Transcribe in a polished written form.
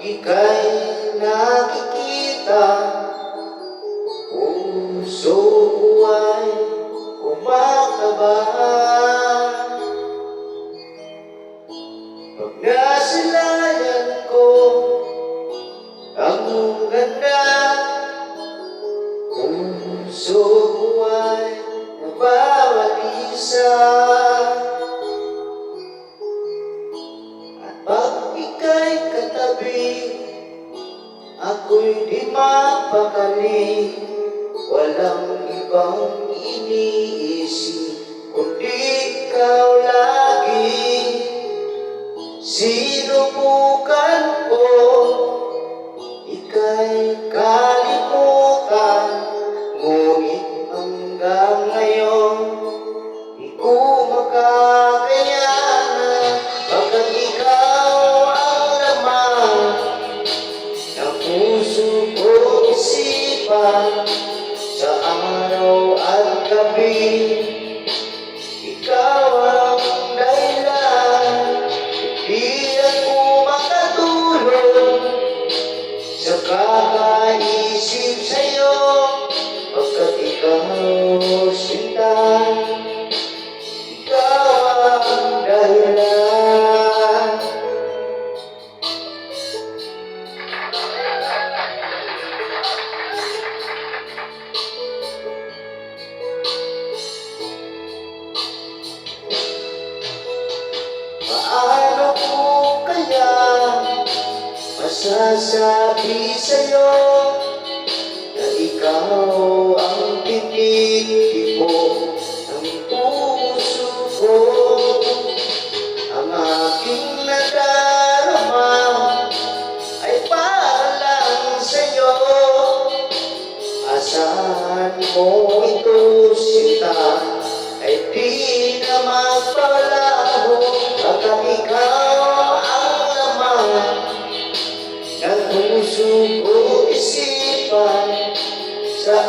ika'y nakikita, puso ko ay kumakabahan. Pag nasilayan ko ang iyong ganda, puso ko ay nababalisa. At pag ika'y katabi, ako'y di mapakali. Walang ibang iniisip kundi ikaw lagi. Sinubukan ko, ika'y kalimutan, ngunit hanggang ngayon di ko makakayanan. Pagkat ikaw ang laman ng puso ko isipan, sa araw at gabi ikaw ang dahilan. Di ako makatulog sa kakaisip sa'yo, pagkat ikaw sinta, ikaw ang dahilan. Paano ko kaya masasabi sa'yo na ikaw ang tinitipon ng puso ko? Ang aking nadarama ay para lang sa'yo. Asahan mo ito, sinta, ay di na magpalaho. Pagkat ikaw ang laman ng puso ko isipan, sa